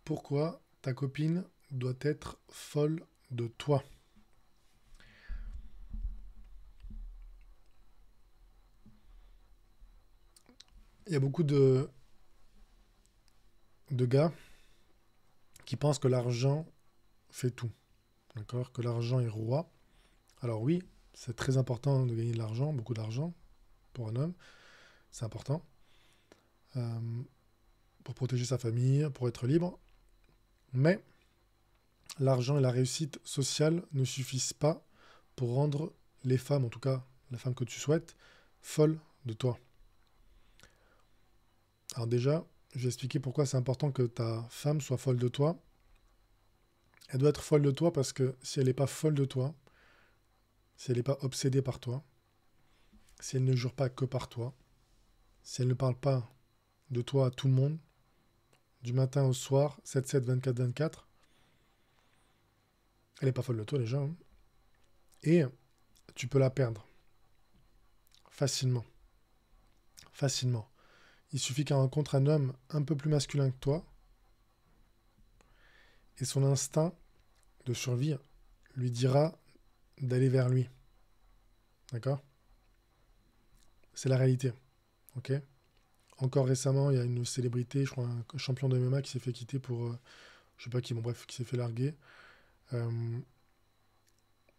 Pourquoi ta copine doit être folle de toi? Il y a beaucoup de gars qui pensent que l'argent fait tout, d'accord? Que l'argent est roi. Alors oui, c'est très important de gagner de l'argent, beaucoup d'argent pour un homme, c'est important, euh, pour protéger sa famille, pour être libre. Mais l'argent et la réussite sociale ne suffisent pas pour rendre les femmes, en tout cas la femme que tu souhaites, folle de toi. Alors déjà, je vais expliquer pourquoi c'est important que ta femme soit folle de toi. Elle doit être folle de toi parce que si elle n'est pas folle de toi, si elle n'est pas obsédée par toi, si elle ne jure pas que par toi, si elle ne parle pas de toi à tout le monde, du matin au soir, 7-7, 24-24, elle n'est pas folle de toi déjà, hein. Et tu peux la perdre facilement. Facilement. Il suffit qu'elle rencontre un homme un peu plus masculin que toi et son instinct de survie lui dira d'aller vers lui. D'accord? C'est la réalité. Ok? Encore récemment, il y a une célébrité, je crois un champion de MMA qui s'est fait quitter pour, je sais pas qui, bon bref, qui s'est fait larguer. Euh,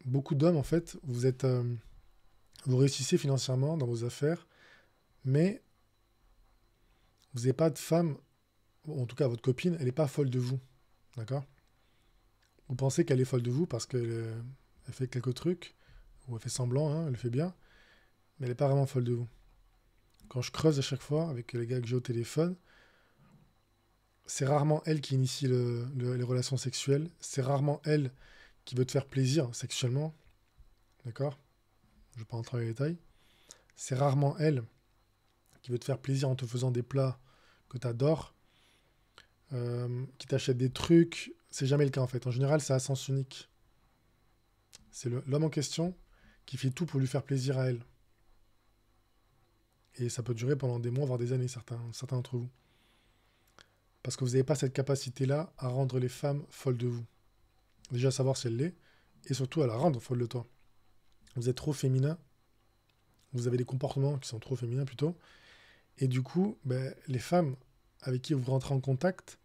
Beaucoup d'hommes, en fait, vous réussissez financièrement dans vos affaires, mais vous n'avez pas de femme, ou en tout cas votre copine, elle n'est pas folle de vous, d'accord? Vous pensez qu'elle est folle de vous parce qu'elle fait quelques trucs, ou elle fait semblant, hein, elle le fait bien, mais elle n'est pas vraiment folle de vous. Quand je creuse à chaque fois avec les gars que j'ai au téléphone, c'est rarement elle qui initie les relations sexuelles, c'est rarement elle qui veut te faire plaisir sexuellement, d'accord? Je ne vais pas entrer dans les détails. C'est rarement elle qui veut te faire plaisir en te faisant des plats que tu adores, qui t'achète des trucs. C'est jamais le cas en fait. En général, c'est à sens unique. C'est l'homme en question qui fait tout pour lui faire plaisir à elle. Et ça peut durer pendant des mois, voire des années, certains d'entre vous. Parce que vous n'avez pas cette capacité-là à rendre les femmes folles de vous. Déjà savoir si elle l'est, et surtout à la rendre folle de toi. Vous êtes trop féminin, vous avez des comportements qui sont trop féminins plutôt, et du coup, ben, les femmes avec qui vous rentrez en contact,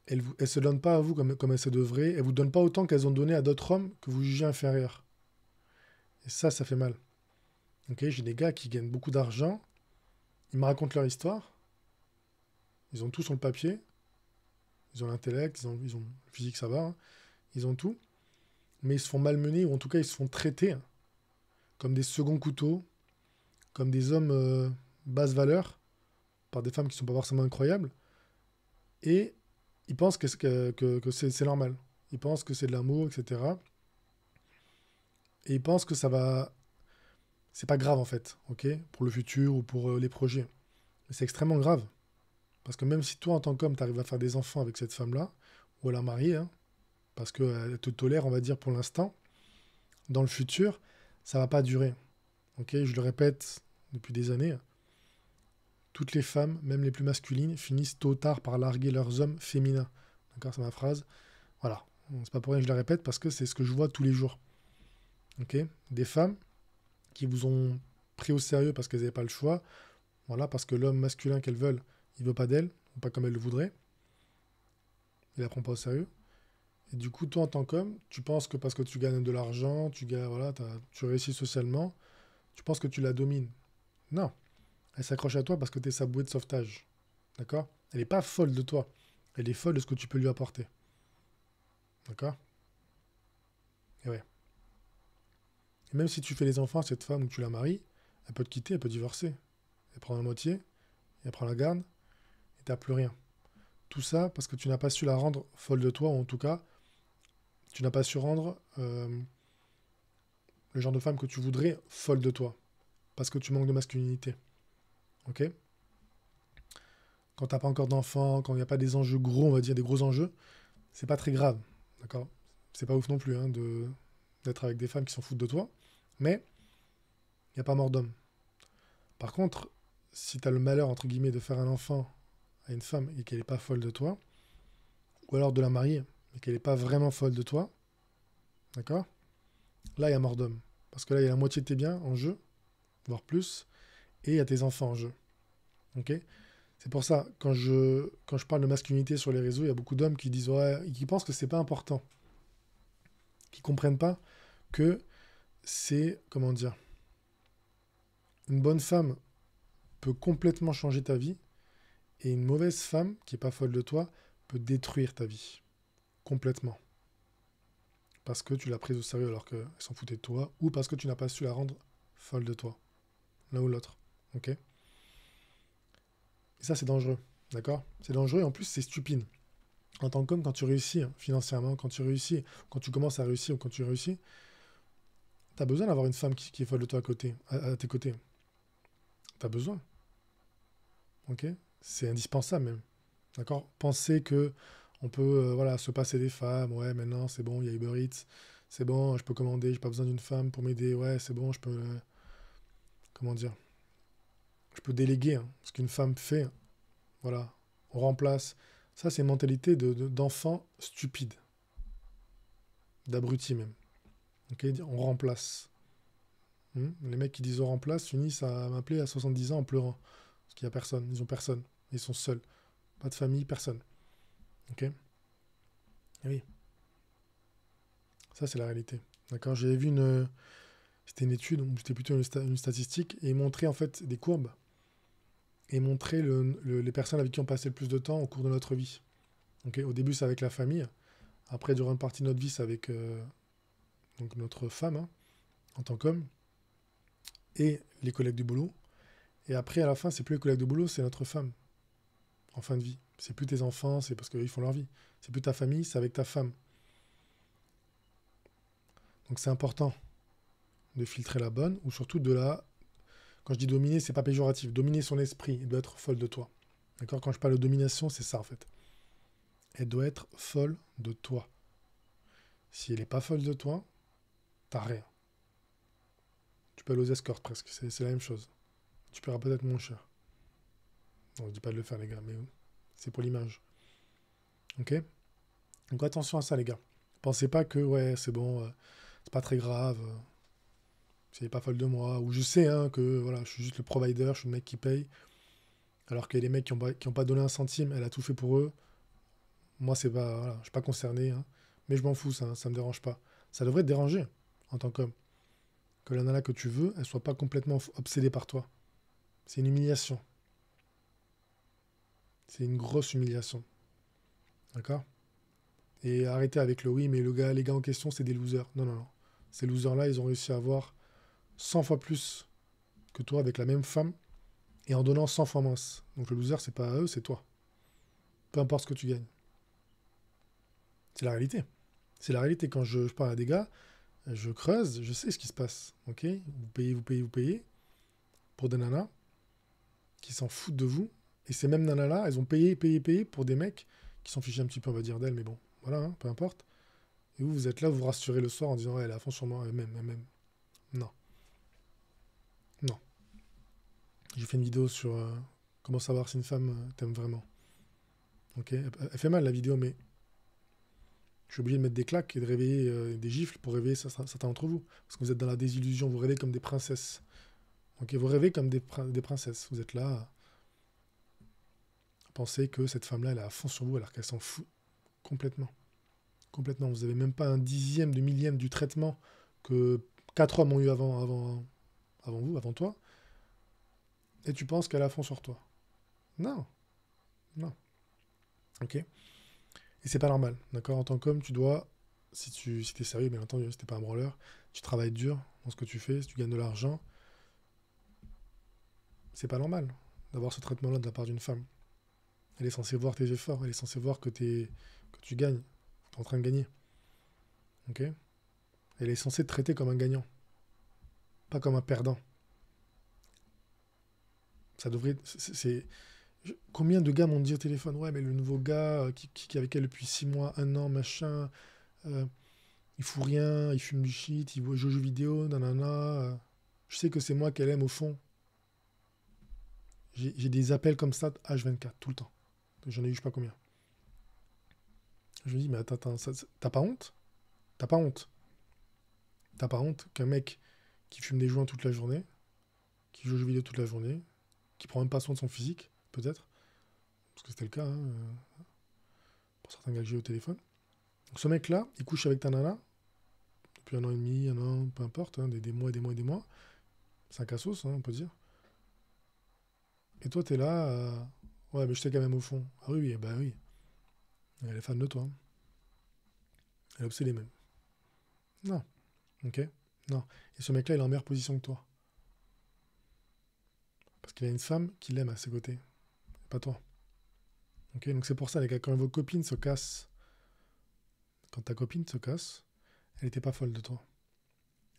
elles ne se donnent pas à vous comme elles se devraient, elles ne vous donnent pas autant qu'elles ont donné à d'autres hommes que vous jugez inférieurs. Et ça fait mal. Ok, j'ai des gars qui gagnent beaucoup d'argent, ils me racontent leur histoire, ils ont tout sur le papier, ils ont l'intellect, ils ont le physique, ça va, hein, ils ont tout, mais ils se font malmener, ou en tout cas ils se font traiter comme des seconds couteaux, comme des hommes basse valeur, par des femmes qui sont pas forcément incroyables, et ils pensent que c'est normal. Ils pensent que c'est de l'amour, etc. Et ils pensent que ça va. C'est pas grave en fait, ok? Pour le futur ou pour les projets. Mais c'est extrêmement grave. Parce que même si toi, en tant qu'homme, tu arrives à faire des enfants avec cette femme-là, ou à la marier, hein, parce qu'elle te tolère, on va dire, pour l'instant, dans le futur, ça va pas durer. Ok? Je le répète depuis des années. Toutes les femmes, même les plus masculines, finissent tôt ou tard par larguer leurs hommes féminins. D'accord? C'est ma phrase. Voilà. C'est pas pour rien que je la répète, parce que c'est ce que je vois tous les jours. Ok? Des femmes qui vous ont pris au sérieux parce qu'elles n'avaient pas le choix. Voilà, parce que l'homme masculin qu'elles veulent, il veut pas d'elle, ou pas comme elles le voudraient. Il la prend pas au sérieux. Et du coup, toi, en tant qu'homme, tu penses que parce que tu gagnes de l'argent, voilà, tu réussis socialement, tu penses que tu la domines. Non. Elle s'accroche à toi parce que tu es sa bouée de sauvetage. D'accord? Elle n'est pas folle de toi. Elle est folle de ce que tu peux lui apporter. D'accord? Et ouais. Et même si tu fais les enfants à cette femme ou que tu la maries, elle peut te quitter, elle peut divorcer. Elle prend la moitié, elle prend la garde, et t'as plus rien. Tout ça parce que tu n'as pas su la rendre folle de toi, ou en tout cas, tu n'as pas su rendre le genre de femme que tu voudrais folle de toi. Parce que tu manques de masculinité. Ok? Quand t'as pas encore d'enfants, quand il n'y a pas des enjeux gros, on va dire des gros enjeux, c'est pas très grave. D'accord? C'est pas ouf non plus hein, d'être avec des femmes qui s'en foutent de toi. Mais il n'y a pas mort d'homme. Par contre, si tu as le malheur, entre guillemets, de faire un enfant à une femme et qu'elle n'est pas folle de toi, ou alors de la marier, mais qu'elle n'est pas vraiment folle de toi, d'accord? Là, il y a mort d'homme. Parce que là, il y a la moitié de tes biens en jeu, voire plus, et il y a tes enfants en jeu. Ok? C'est pour ça, quand je parle de masculinité sur les réseaux, il y a beaucoup d'hommes qui disent ouais, qui pensent que c'est pas important, qui comprennent pas que c'est, comment dire, une bonne femme peut complètement changer ta vie, et une mauvaise femme qui est pas folle de toi peut détruire ta vie complètement. Parce que tu l'as prise au sérieux alors qu'elle s'en foutait de toi, ou parce que tu n'as pas su la rendre folle de toi, l'un ou l'autre. Ok? Et ça, c'est dangereux. D'accord? C'est dangereux et en plus, c'est stupide. En tant qu'homme, quand tu réussis financièrement, quand tu réussis, quand tu commences à réussir ou quand tu réussis, tu as besoin d'avoir une femme qui est folle de toi à tes côtés. Tu as besoin. Ok? C'est indispensable même. D'accord? Penser que on peut voilà, se passer des femmes, ouais, maintenant c'est bon, il y a Uber Eats, c'est bon, je peux commander, j'ai pas besoin d'une femme pour m'aider, ouais, c'est bon, je peux, comment dire, je peux déléguer ce qu'une femme fait, voilà, on remplace. Ça, c'est une mentalité d'enfant stupide, d'abruti même. Ok? On remplace. Les mecs qui disent on remplace finissent à m'appeler à 70 ans en pleurant. Parce qu'il n'y a personne, ils ont personne. Ils sont seuls. Pas de famille, personne. Ok? Et oui, ça c'est la réalité. D'accord? J'avais vu c'était une étude, ou c'était plutôt une statistique, et ils montraient en fait des courbes, et montrer les personnes avec qui on passait le plus de temps au cours de notre vie. Ok? Au début, c'est avec la famille. Après, durant une partie de notre vie, c'est avec donc notre femme, en tant qu'homme, et les collègues du boulot. Et après, à la fin, c'est plus les collègues de boulot, c'est notre femme, en fin de vie. C'est plus tes enfants, c'est parce qu'ils font leur vie. C'est plus ta famille, c'est avec ta femme. Donc c'est important de filtrer la bonne, ou surtout de la... Quand je dis dominer, c'est pas péjoratif. Dominer son esprit, elle doit être folle de toi. D'accord? Quand je parle de domination, c'est ça en fait. Elle doit être folle de toi. Si elle n'est pas folle de toi, t'as rien. Tu peux aller aux escortes presque, c'est la même chose. Tu paieras peut-être moins cher. Non, je dis pas de le faire les gars, mais c'est pour l'image. Ok? Donc attention à ça les gars. Pensez pas que ouais, c'est bon, c'est pas très grave, si elle est pas folle de moi, ou je sais que voilà, je suis juste le provider, je suis le mec qui paye, alors que les mecs qui ont pas donné un centime, elle a tout fait pour eux. Moi c'est pas, voilà, je suis pas concerné, mais je m'en fous, ça me dérange pas. Ça devrait te déranger en tant qu'homme, que la nana que tu veux, elle soit pas complètement obsédée par toi. C'est une humiliation. C'est une grosse humiliation. D'accord? Et arrêtez avec le oui, mais les gars en question, c'est des losers. Non, non, non. Ces losers-là, ils ont réussi à avoir 100 fois plus que toi avec la même femme et en donnant 100 fois moins. Donc le loser, c'est pas eux, c'est toi. Peu importe ce que tu gagnes. C'est la réalité. C'est la réalité. Quand je parle à des gars, je creuse, je sais ce qui se passe. Ok? Vous payez, vous payez, vous payez pour des nanas qui s'en foutent de vous. Et ces mêmes nanas-là, elles ont payé, payé, payé pour des mecs qui s'en fichent un petit peu, on va dire, d'elles, mais bon, voilà, peu importe. Et vous, vous êtes là, vous vous rassurez le soir en disant, ouais, elle est à fond sur moi, elle-même, elle-même. Non, non. J'ai fait une vidéo sur comment savoir si une femme t'aime vraiment. Ok? Elle fait mal la vidéo, mais je suis obligé de mettre des claques et de réveiller des gifles pour réveiller certains d'entre vous. Parce que vous êtes dans la désillusion, vous rêvez comme des princesses. Ok? Vous rêvez comme des princesses. Vous êtes là à penser que cette femme-là, elle est à fond sur vous alors qu'elle s'en fout complètement. Complètement. Vous n'avez même pas un dixième de millième du traitement que 4 hommes ont eu avant vous, avant toi. Et tu penses qu'elle est à fond sur toi. Non, non. Ok? Et c'est pas normal, d'accord? En tant qu'homme, tu dois, si t'es sérieux, bien entendu, si t'es pas un branleur, tu travailles dur dans ce que tu fais, si tu gagnes de l'argent, c'est pas normal d'avoir ce traitement-là de la part d'une femme. Elle est censée voir tes efforts, elle est censée voir que tu gagnes, que tu es en train de gagner. Ok? Elle est censée te traiter comme un gagnant, pas comme un perdant. Ça devrait. Combien de gars m'ont dit au téléphone, ouais, mais le nouveau gars qui est avec elle depuis 6 mois, 1 an, machin, euh, il fout rien, il fume du shit, il joue aux jeux vidéo, nanana. Je sais que c'est moi qu'elle aime au fond. J'ai des appels comme ça H24, tout le temps. J'en ai eu je sais pas combien. Je lui dis, mais attends, t'as pas honte? T'as pas honte? T'as pas honte qu'un mec qui fume des joints toute la journée, qui joue aux jeux vidéo toute la journée, qui prend même pas soin de son physique, peut-être, parce que c'était le cas, hein, pour certains gars que j'ai au téléphone. Donc ce mec-là, il couche avec ta nana, depuis 1 an et demi, 1 an, peu importe, hein, des mois et des mois et des mois. C'est un cassos, hein, on peut dire. Et toi, t'es là, ouais, mais je t'ai quand même au fond. Ah oui, oui, bah oui. Elle est fan de toi, hein. Elle est obsédée même. Non, ok? Non. Et ce mec-là, il est en meilleure position que toi. Parce qu'il a une femme qui l'aime à ses côtés, pas toi. Ok? Donc c'est pour ça, les gars, quand vos copines se cassent, quand ta copine se casse, elle était pas folle de toi.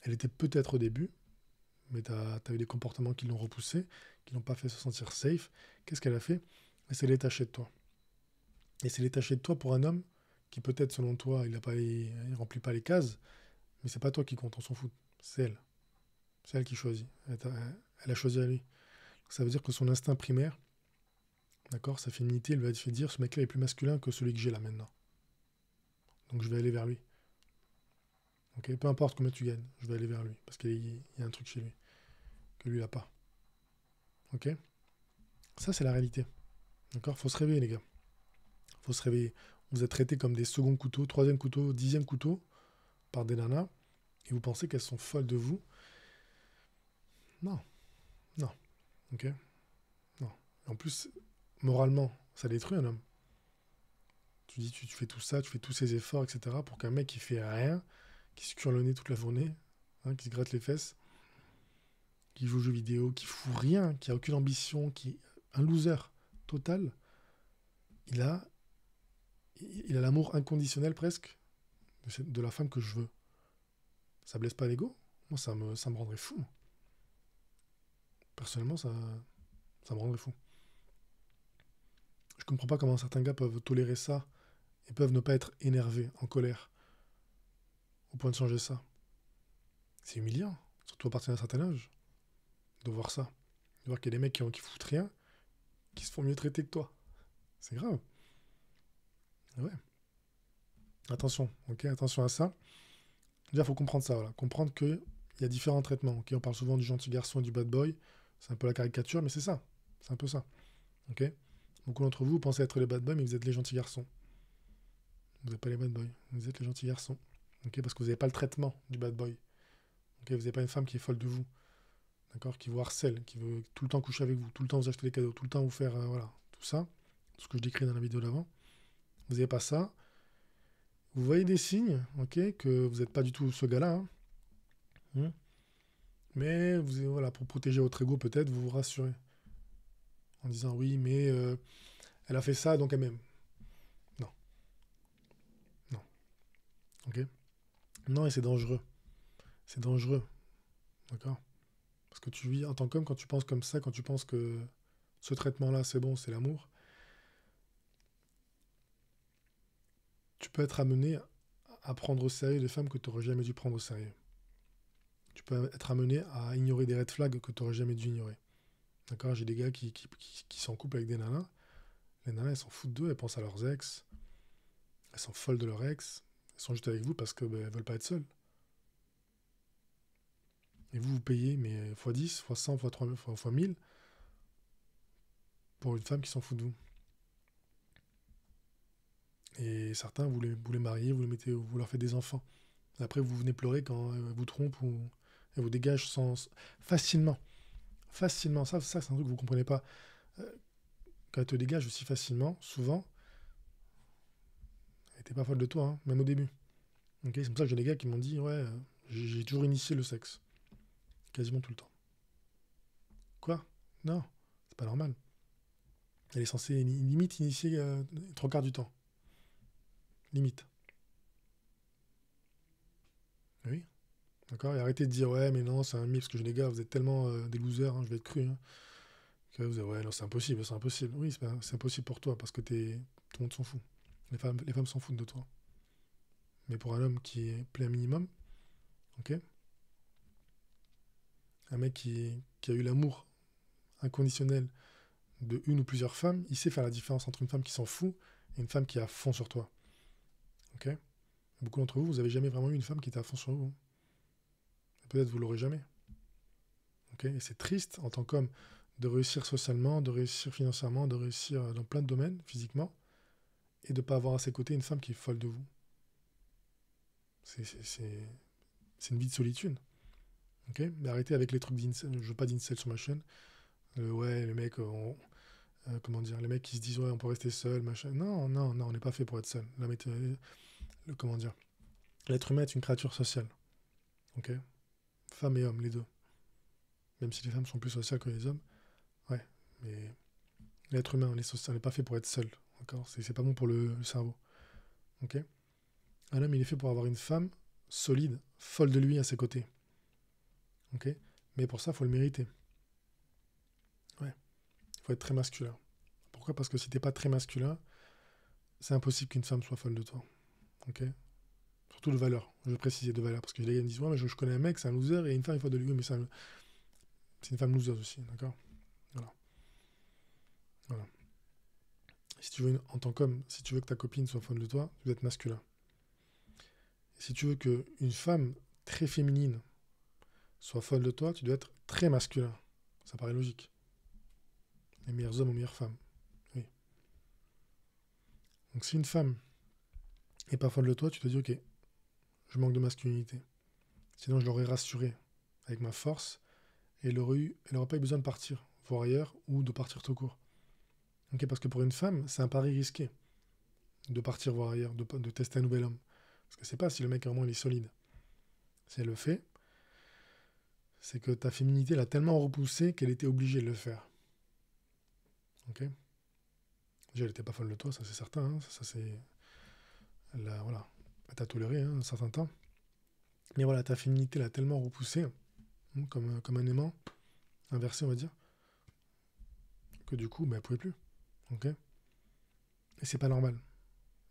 Elle était peut-être au début, mais t'as eu des comportements qui l'ont repoussée, qui l'ont pas fait se sentir safe. Qu'est-ce qu'elle a fait? Elle s'est détachée de toi. Et s'est détachée de toi pour un homme qui peut-être selon toi, il remplit pas les cases, mais c'est pas toi qui compte, on s'en fout. C'est elle. C'est elle qui choisit. Elle a choisi à lui. Donc ça veut dire que son instinct primaire, d'accord, sa féminité, elle va te fait dire ce mec-là est plus masculin que celui que j'ai là maintenant. Donc je vais aller vers lui. Ok, peu importe combien tu gagnes, je vais aller vers lui. Parce qu'il y a un truc chez lui que lui, il a pas. Ok? Ça, c'est la réalité. D'accord? Faut se réveiller, les gars. Faut se réveiller. Vous êtes traités comme des seconds couteaux, troisième couteau, dixième couteau par des nanas et vous pensez qu'elles sont folles de vous. Non, non. Ok? Non. En plus, moralement, ça détruit un homme. Tu dis, tu fais tout ça, tu fais tous ces efforts, etc. pour qu'un mec qui fait rien, qui se cure le nez toute la journée, hein, qui se gratte les fesses, qui joue aux jeux vidéo, qui fout rien, qui a aucune ambition, qui est un loser total, il a, il a l'amour inconditionnel presque de la femme que je veux. Ça blesse pas l'ego? Moi, ça me rendrait fou. Personnellement, ça me rendrait fou. Je comprends pas comment certains gars peuvent tolérer ça et peuvent ne pas être énervés, en colère, au point de changer ça. C'est humiliant, surtout à partir d'un certain âge, de voir ça. De voir qu'il y a des mecs qui foutent rien, qui se font mieux traiter que toi. C'est grave. Ouais. Attention, ok, attention à ça. Déjà, il faut comprendre ça, voilà. Comprendre qu'il y a différents traitements. Ok, on parle souvent du gentil garçon et du bad boy. C'est un peu la caricature, mais c'est ça. C'est un peu ça. Ok. Beaucoup d'entre vous pensez être les bad boys, mais vous êtes les gentils garçons. Vous n'êtes pas les bad boys, vous êtes les gentils garçons. Ok, parce que vous n'avez pas le traitement du bad boy. Ok, vous n'avez pas une femme qui est folle de vous. D'accord, qui vous harcèle, qui veut tout le temps coucher avec vous, tout le temps vous acheter des cadeaux, tout le temps vous faire, voilà, tout ça. Tout ce que je décris dans la vidéo d'avant. Vous n'avez pas ça. Vous voyez des signes, ok, que vous n'êtes pas du tout ce gars-là, hein. Mais vous, voilà, pour protéger votre ego, peut-être, vous vous rassurez. En disant oui, mais elle a fait ça, donc elle m'aime. Non, non, ok. Non, et c'est dangereux. C'est dangereux, d'accord. Parce que tu vis en tant qu'homme, quand tu penses comme ça, quand tu penses que ce traitement-là, c'est bon, c'est l'amour, tu peux être amené à prendre au sérieux des femmes que tu n'aurais jamais dû prendre au sérieux. Tu peux être amené à ignorer des red flags que tu n'aurais jamais dû ignorer. D'accord. J'ai des gars qui sont en couple avec des nanas. Les nanas, elles s'en foutent d'eux, elles pensent à leurs ex. Elles sont folles de leur ex. Elles sont juste avec vous parce qu'elles ne veulent pas être seules. Et vous, vous payez, mais x10, x100, x3, x1000 pour une femme qui s'en fout de vous. Et certains, vous les mariez, vous leur faites des enfants. Et après, vous venez pleurer quand elles vous trompent ou elles vous dégagent facilement. Facilement. Ça c'est un truc que vous ne comprenez pas. Euh, Quand elle te dégage aussi facilement, souvent, elle n'était pas folle de toi, hein, même au début. Okay, c'est pour ça que j'ai des gars qui m'ont dit ouais, j'ai toujours initié le sexe. Quasiment tout le temps. Quoi? Non, c'est pas normal. Elle est censée limite initier 3 quarts du temps. Limite. Oui. D'accord. Et arrêtez de dire ouais, mais non, c'est un mythe, parce que les gars, vous êtes tellement des losers, hein, je vais être cru. Hein, que vous dites, ouais, non, c'est impossible, c'est impossible. Oui, c'est impossible pour toi, parce que tout le monde s'en fout. Les femmes s'en foutent de toi. Mais pour un homme qui est plaît un minimum, ok, un mec qui a eu l'amour inconditionnel de une ou plusieurs femmes, il sait faire la différence entre une femme qui s'en fout et une femme qui est à fond sur toi. Ok. Beaucoup d'entre vous, vous n'avez jamais vraiment eu une femme qui était à fond sur vous. Peut-être vous l'aurez jamais. Ok. Et c'est triste en tant qu'homme de réussir socialement, de réussir financièrement, de réussir dans plein de domaines, physiquement, et de ne pas avoir à ses côtés une femme qui est folle de vous. C'est une vie de solitude. Ok. Mais arrêtez avec les trucs d'incel. Je veux pas d'incel sur ma chaîne. Ouais, les mecs, comment dire, les mecs qui se disent ouais, on peut rester seul, machin. Non, non, non, on n'est pas fait pour être seul. Comment dire, l'être humain est une créature sociale. Ok. Femmes et hommes, les deux. Même si les femmes sont plus sociales que les hommes. Ouais. Mais l'être humain, on n'est pas fait pour être seul. D'accord. C'est pas bon pour le cerveau. Ok. Un homme, il est fait pour avoir une femme solide, folle de lui à ses côtés. Ok. Mais pour ça, il faut le mériter. Ouais. Il faut être très masculin. Pourquoi? Parce que si t'es pas très masculin, c'est impossible qu'une femme soit folle de toi. Ok. Surtout de valeur. Je vais préciser de valeur. Parce que les gars me disent ouais, mais je connais un mec, c'est un loser, et une femme est folle de lui, mais c'est une femme loser aussi. D'accord. Voilà. Voilà. Si tu veux, en tant qu'homme, si tu veux que ta copine soit folle de toi, tu dois être masculin. Et si tu veux qu'une femme très féminine soit folle de toi, tu dois être très masculin. Ça paraît logique. Les meilleurs hommes aux meilleures femmes. Oui. Donc si une femme n'est pas folle de toi, tu te dis ok, je manque de masculinité. Sinon je l'aurais rassurée avec ma force et elle n'aurait pas eu besoin de partir, voir ailleurs ou de partir tout court. Ok, parce que pour une femme, c'est un pari risqué de partir voir ailleurs, de tester un nouvel homme. Parce que c'est pas si le mec vraiment il est solide. Si elle le fait, c'est que ta féminité l'a tellement repoussée qu'elle était obligée de le faire. Ok. Déjà, elle n'était pas folle de toi, ça c'est certain. Hein. Ça c'est. Voilà. Elle t'a toléré un certain temps. Mais voilà, ta féminité l'a tellement repoussée, comme un aimant, inversé, on va dire, que du coup, elle pouvait plus. Ok. Et c'est pas normal.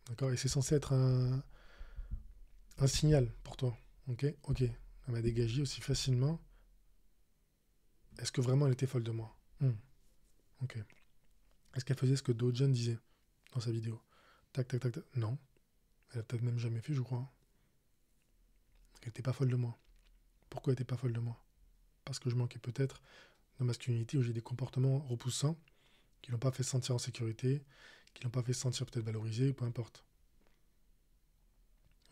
D'accord. Et c'est censé être un signal pour toi. Ok. Ok. Elle m'a dégagé aussi facilement. Est-ce que vraiment elle était folle de moi? Ok. Est-ce qu'elle faisait ce que Dojan disait dans sa vidéo? Tac, tac, tac, tac. Non. Elle a peut-être même jamais fait, je crois. Elle n'était pas folle de moi. Pourquoi elle n'était pas folle de moi? Parce que je manquais peut-être de masculinité, où j'ai des comportements repoussants qui l'ont pas fait se sentir en sécurité, qui l'ont pas fait se sentir peut-être valorisé, peu importe.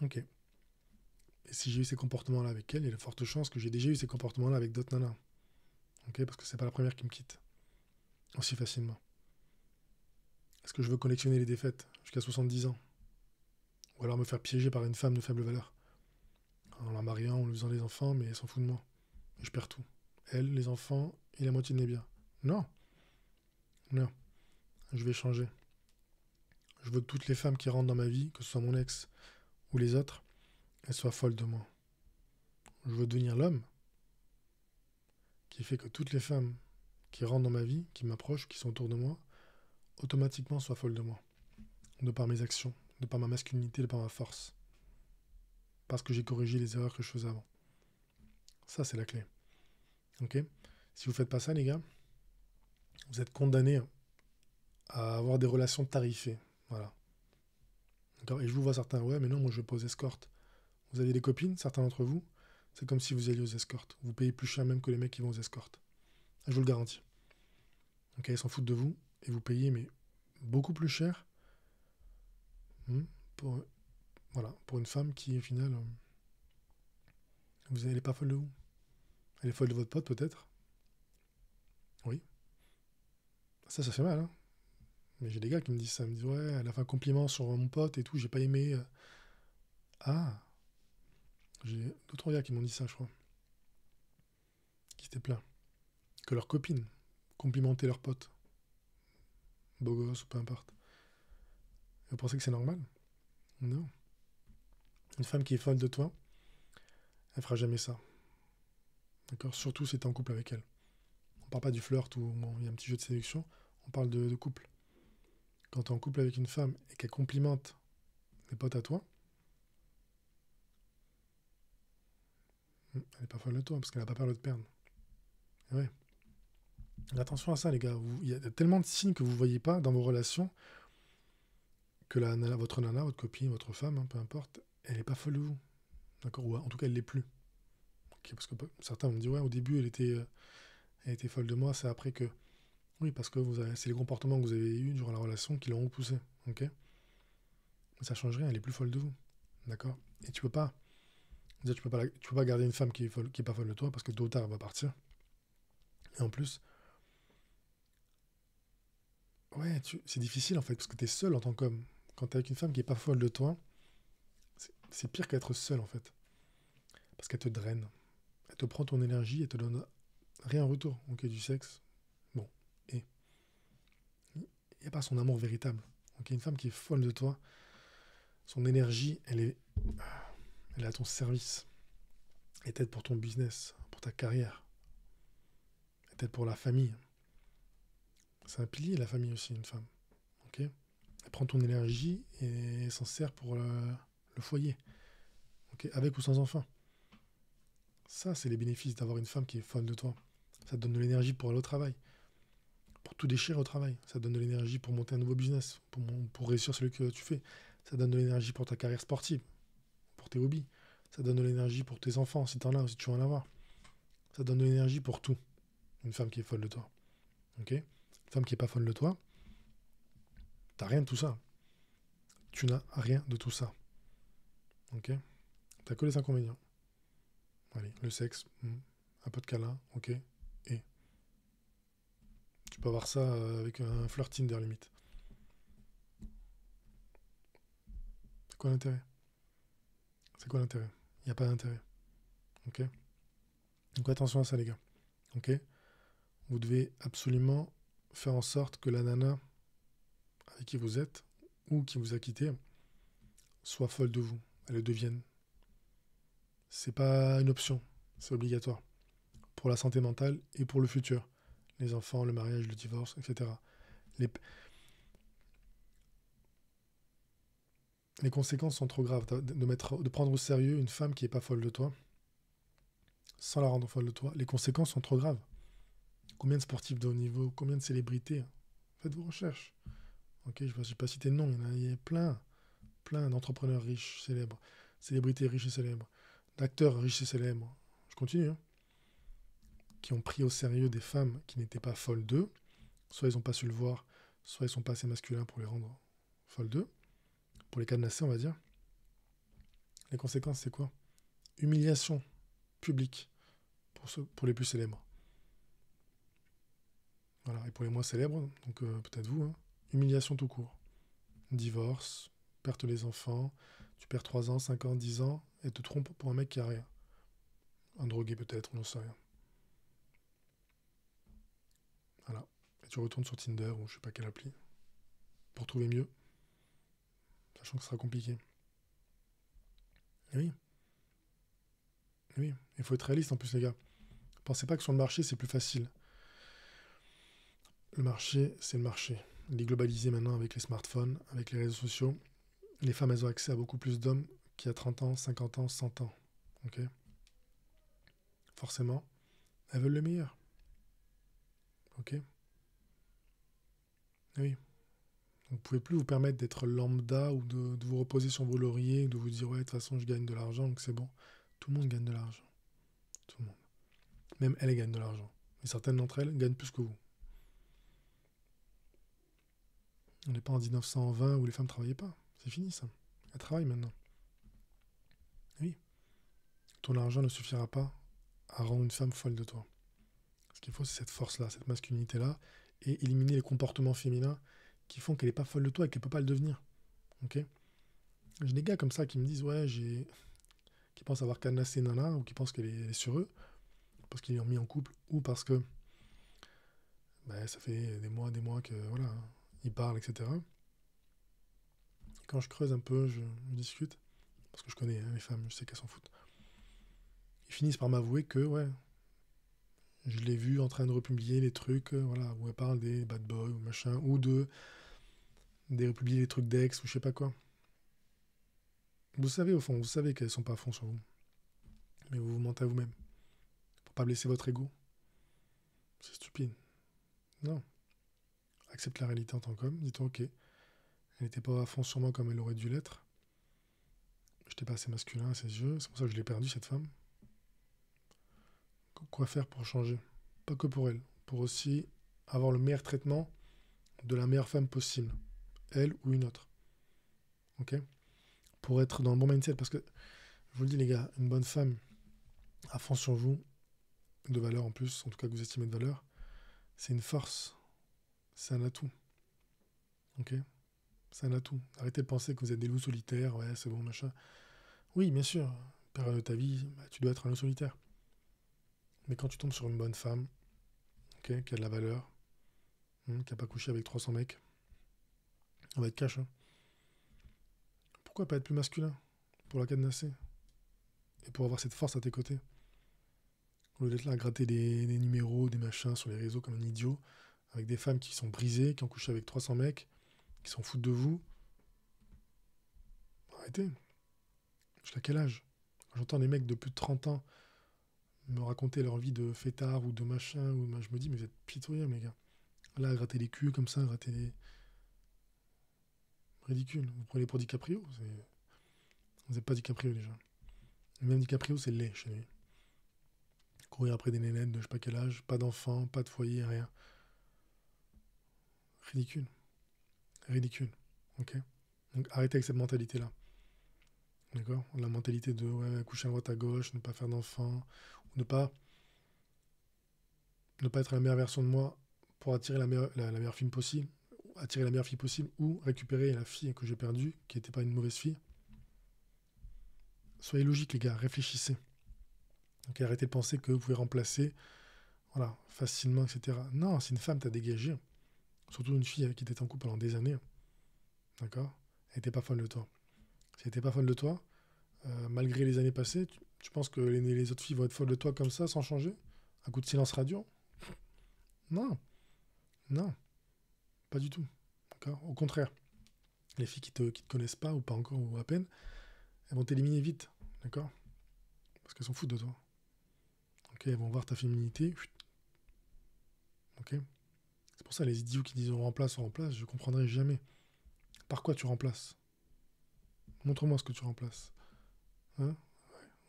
Ok. Et si j'ai eu ces comportements-là avec elle, il y a de fortes chances que j'ai déjà eu ces comportements-là avec d'autres nanas. Ok. Parce que c'est pas la première qui me quitte aussi facilement. Est-ce que je veux collectionner les défaites jusqu'à 70 ans? Ou alors me faire piéger par une femme de faible valeur? En la mariant, en lui faisant des enfants, mais elle s'en fout de moi. Et je perds tout. Elle, les enfants et la moitié de mes biens. Non, non, je vais changer. Je veux que toutes les femmes qui rentrent dans ma vie, que ce soit mon ex ou les autres, elles soient folles de moi. Je veux devenir l'homme qui fait que toutes les femmes qui rentrent dans ma vie, qui m'approchent, qui sont autour de moi, automatiquement soient folles de moi. De par mes actions, de par ma masculinité, de par ma force. Parce que j'ai corrigé les erreurs que je faisais avant. Ça, c'est la clé. Ok. Si vous faites pas ça, les gars, vous êtes condamnés à avoir des relations tarifées. Voilà. D'accord. Et je vous vois certains, ouais, mais non, moi je vais pas aux escortes. Vous avez des copines, certains d'entre vous, c'est comme si vous alliez aux escortes. Vous payez plus cher même que les mecs qui vont aux escortes. Je vous le garantis. Ok, ils s'en foutent de vous et vous payez, mais beaucoup plus cher pour, voilà, pour une femme qui, au final, elle n'est pas folle de vous. Elle est folle de votre pote, peut-être. Oui. Ça fait mal, hein. Mais j'ai des gars qui me disent ça. Ils me disent, ouais, elle a fait un compliment sur mon pote et tout, j'ai pas aimé. Ah, j'ai d'autres gars qui m'ont dit ça, je crois. Qui étaient pleins. Que leurs copines complimentaient leur pote. Beau gosse ou peu importe. Et vous pensez que c'est normal? Non. Une femme qui est folle de toi, elle fera jamais ça. D'accord. Surtout si tu es en couple avec elle. On parle pas du flirt où il y a un petit jeu de séduction. On parle de couple. Quand tu es en couple avec une femme et qu'elle complimente des potes à toi, elle n'est pas folle de toi parce qu'elle n'a pas peur de te perdre. Et ouais. Attention à ça, les gars. Il y a tellement de signes que vous ne voyez pas dans vos relations que votre nana, votre copine, votre femme, hein, peu importe, elle n'est pas folle de vous. D'accord? Ou en tout cas, elle l'est plus. Ok, parce que certains vont me dire, ouais, au début, elle était folle de moi, c'est après que. Oui, parce que c'est les comportements que vous avez eus durant la relation qui l'ont repoussée. Ok? Mais ça change rien, elle est plus folle de vous. D'accord? Et tu peux pas. Tu peux pas, tu peux pas garder une femme qui est, folle, qui est pas folle de toi parce que tôt ou tard elle va partir. Et en plus, ouais, c'est difficile en fait parce que tu es seul en tant qu'homme. Quand tu es avec une femme qui est pas folle de toi, c'est pire qu'être seul en fait. Parce qu'elle te draine. Elle te prend ton énergie et te donne rien en retour. Ok, du sexe. Bon. Et il n'y a pas son amour véritable. Ok, une femme qui est folle de toi, son énergie, elle est à ton service. Elle t'aide pour ton business, pour ta carrière. Elle t'aide pour la famille. C'est un pilier la famille aussi, une femme. Ok? Elle prend ton énergie et s'en sert pour le foyer. Ok? Avec ou sans enfant. Ça, c'est les bénéfices d'avoir une femme qui est folle de toi. Ça te donne de l'énergie pour aller au travail, pour tout déchirer au travail. Ça te donne de l'énergie pour monter un nouveau business, pour réussir celui que tu fais. Ça te donne de l'énergie pour ta carrière sportive, pour tes hobbies. Ça te donne de l'énergie pour tes enfants, si tu en as ou si tu veux en avoir. Ça te donne de l'énergie pour tout. Une femme qui est folle de toi. Ok? Une femme qui est pas folle de toi, t'as rien de tout ça. Tu n'as rien de tout ça. Ok? T'as que les inconvénients. Allez, le sexe, un peu de câlin, ok. Et tu peux avoir ça avec un flirt Tinder limite. C'est quoi l'intérêt? C'est quoi l'intérêt? Il n'y a pas d'intérêt. Ok? Donc attention à ça, les gars. Ok? Vous devez absolument faire en sorte que la nana avec qui vous êtes ou qui vous a quitté soit folle de vous. Elle le devienne. C'est pas une option, c'est obligatoire. Pour la santé mentale et pour le futur. Les enfants, le mariage, le divorce, etc. Les, les conséquences sont trop graves. De prendre au sérieux une femme qui est pas folle de toi, sans la rendre folle de toi, les conséquences sont trop graves. Combien de sportifs de haut niveau, combien de célébrités? Faites vos recherches. Ok, je ne vais pas citer de nom, il y a plein, plein d'entrepreneurs riches, célèbres, célébrités riches et célèbres, d'acteurs riches et célèbres. Je continue, hein, qui ont pris au sérieux des femmes qui n'étaient pas folles d'eux. Soit ils n'ont pas su le voir, soit ils sont pas assez masculins pour les rendre folles d'eux, pour les cadenasser, on va dire. Les conséquences, c'est quoi? Humiliation publique pour les plus célèbres. Voilà, et pour les moins célèbres, donc peut-être vous, hein, humiliation tout court. Divorce, perte des enfants, tu perds 3 ans, 5 ans, 10 ans, et te trompes pour un mec qui a rien. Un drogué peut-être, on n'en sait rien. Voilà. Et tu retournes sur Tinder ou je sais pas quelle appli pour trouver mieux, sachant que ce sera compliqué. Et oui, et oui, il faut être réaliste en plus les gars. Pensez pas que sur le marché c'est plus facile. Le marché, c'est le marché. Il est globalisé maintenant avec les smartphones, avec les réseaux sociaux. Les femmes, elles ont accès à beaucoup plus d'hommes qui a 30 ans, 50 ans, 100 ans. Ok? Forcément, elles veulent le meilleur. Ok? Et oui. Vous ne pouvez plus vous permettre d'être lambda ou de vous reposer sur vos lauriers, de vous dire ouais, de toute façon, je gagne de l'argent, donc c'est bon. Tout le monde gagne de l'argent. Tout le monde. Même elles gagnent de l'argent. Et certaines d'entre elles gagnent plus que vous. On n'est pas en 1920 où les femmes ne travaillaient pas. C'est fini ça. Elles travaillent maintenant. Oui. Ton argent ne suffira pas à rendre une femme folle de toi. Ce qu'il faut, c'est cette force-là, cette masculinité-là, et éliminer les comportements féminins qui font qu'elle n'est pas folle de toi et qu'elle ne peut pas le devenir. Ok? J'ai des gars comme ça qui me disent, ouais, qui pensent avoir canassé Nana, ou qui pensent qu'elle est sur eux, parce qu'ils l'ont mis en couple, ou parce que bah, ça fait des mois que, voilà, ils parlent, etc. Quand je creuse un peu, je discute, parce que je connais hein, les femmes, je sais qu'elles s'en foutent. Ils finissent par m'avouer que, ouais, je l'ai vu en train de republier les trucs, voilà, où elle parle des bad boys ou machin, ou des republier les trucs d'ex ou je sais pas quoi. Vous savez au fond, vous savez qu'elles sont pas à fond sur vous. Mais vous vous mentez à vous-même. Pour pas blesser votre ego. C'est stupide. Non. Accepte la réalité en tant qu'homme. Dis-toi, ok, Elle n'était pas à fond sur moi comme elle aurait dû l'être. Je n'étais pas assez masculin à ses yeux. C'est pour ça que je l'ai perdue, cette femme. Quoi faire pour changer? Pas que pour elle. Pour aussi avoir le meilleur traitement de la meilleure femme possible. Elle ou une autre. Ok? Pour être dans le bon mindset. Parce que, je vous le dis les gars, une bonne femme à fond sur vous, de valeur en plus, en tout cas que vous estimez de valeur, c'est une force. C'est un atout. Ok? C'est un atout. Arrêtez de penser que vous êtes des loups solitaires. Ouais, c'est bon, machin. Oui, bien sûr. Période de ta vie, bah, tu dois être un loup solitaire. Mais quand tu tombes sur une bonne femme, ok, qui a de la valeur, qui n'a pas couché avec 300 mecs, on va être cash. Hein. Pourquoi pas être plus masculin pour la cadenasser et pour avoir cette force à tes côtés? Au lieu d'être là à gratter des numéros, des machins sur les réseaux comme un idiot, avec des femmes qui sont brisées, qui ont couché avec 300 mecs, qui s'en foutent de vous. Arrêtez. Jusqu'à quel âge? Quand j'entends les mecs de plus de 30 ans me raconter leur vie de fêtard ou de machin, je me dis, mais vous êtes pitoyables, les gars. Là, à gratter les culs comme ça, gratter les. Ridicule. Vous prenez pour DiCaprio, vous n'êtes pas DiCaprio déjà. Et même DiCaprio, c'est laid chez lui. Courir après des nénettes de je sais pas quel âge, pas d'enfants, pas de foyer, rien. Ridicule. Ridicule. Ok? Donc arrêtez avec cette mentalité-là. D'accord? La mentalité de ouais, coucher à droite à gauche, ne pas faire d'enfants, ou ne pas être la meilleure version de moi pour attirer la meilleure fille possible, attirer la meilleure fille possible, ou récupérer la fille que j'ai perdue, qui n'était pas une mauvaise fille. Soyez logiques, les gars, réfléchissez. Ok, arrêtez de penser que vous pouvez remplacer voilà, facilement, etc. Non, si une femme t'a dégagé, surtout une fille avec qui t'étais en couple pendant des années, d'accord? Elle n'était pas folle de toi. Si elle n'était pas folle de toi, malgré les années passées, tu penses que les autres filles vont être folles de toi comme ça, sans changer? Un coup de silence radio? Non, non, pas du tout. D'accord? Au contraire, les filles qui te connaissent pas, ou pas encore, ou à peine, elles vont t'éliminer vite, d'accord? Parce qu'elles s'en foutent de toi. Ok, elles vont voir ta féminité, ok? C'est pour ça, les idiots qui disent on remplace, je comprendrai jamais. Par quoi tu remplaces? Montre-moi ce que tu remplaces. Hein?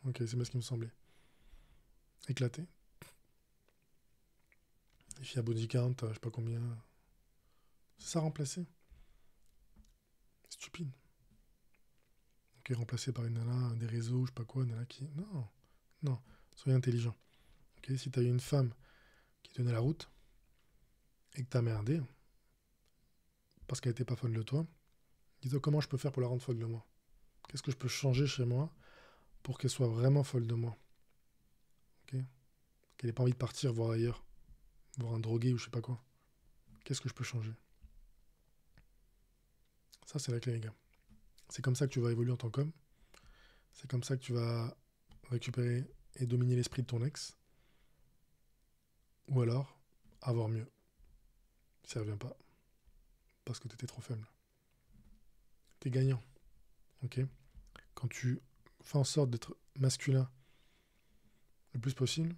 Ok, c'est bien ce qui me semblait. Éclaté. Les filles à body count, je sais pas combien. C'est ça remplacer? Stupide. Ok, remplacé par une nana, des réseaux, je sais pas quoi, une nana qui. Non, non. Soyez intelligent. Ok, si t'as eu une femme qui tenait la route et que t'as merdé parce qu'elle était pas folle de toi, dis-toi comment je peux faire pour la rendre folle de moi. Qu'est-ce que je peux changer chez moi pour qu'elle soit vraiment folle de moi? Ok? Qu'elle ait pas envie de partir voir ailleurs, voir un drogué ou je sais pas quoi. Qu'est-ce que je peux changer? Ça, c'est la clé, les gars. C'est comme ça que tu vas évoluer en tant qu'homme. C'est comme ça que tu vas récupérer et dominer l'esprit de ton ex. Ou alors, avoir mieux. Si ça revient pas. Parce que tu étais trop faible. T'es gagnant. Ok? Quand tu fais en sorte d'être masculin le plus possible,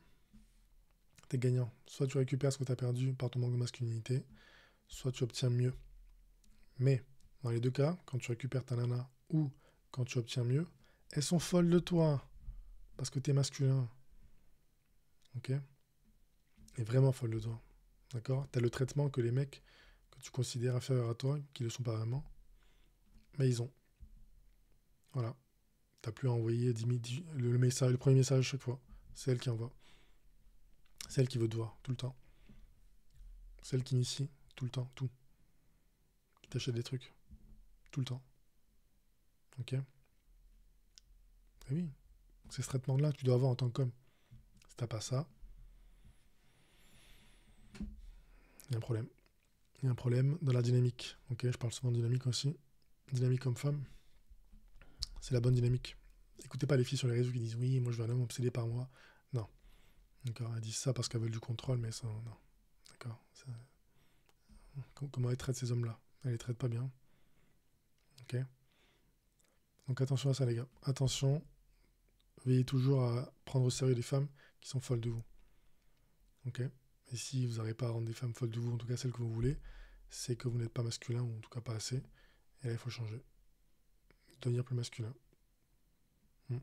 t'es gagnant. Soit tu récupères ce que tu as perdu par ton manque de masculinité, soit tu obtiens mieux. Mais, dans les deux cas, quand tu récupères ta nana ou quand tu obtiens mieux, elles sont folles de toi. Parce que t'es masculin. Ok? Et vraiment folles de toi. D'accord? T'as le traitement que les mecs que tu considères inférieurs à toi, qui le sont pas vraiment, mais ils ont. Voilà. T'as plus à envoyer 10 000, le message, le premier message à chaque fois. C'est elle qui envoie. C'est elle qui veut te voir, tout le temps. C'est elle qui initie, tout le temps, tout. Qui t'achète des trucs, tout le temps. Ok? Et oui. C'est ce traitement-là que tu dois avoir en tant qu'homme. Si t'as pas ça, il y a un problème. Il y a un problème dans la dynamique. Ok? Je parle souvent de dynamique aussi. Dynamique homme-femme, c'est la bonne dynamique. Écoutez pas les filles sur les réseaux qui disent oui, moi je veux un homme obsédé par moi. Non. D'accord? Elles disent ça parce qu'elles veulent du contrôle, mais ça, non. D'accord? Comment elles traitent ces hommes-là? Elles les traitent pas bien. Ok? Donc attention à ça, les gars. Attention, veillez toujours à prendre au sérieux les femmes qui sont folles de vous. Ok? Et si vous n'arrivez pas à rendre des femmes folles de vous, en tout cas celles que vous voulez, c'est que vous n'êtes pas masculin, ou en tout cas pas assez, Et là, il faut changer. Devenir plus masculin. Hmm.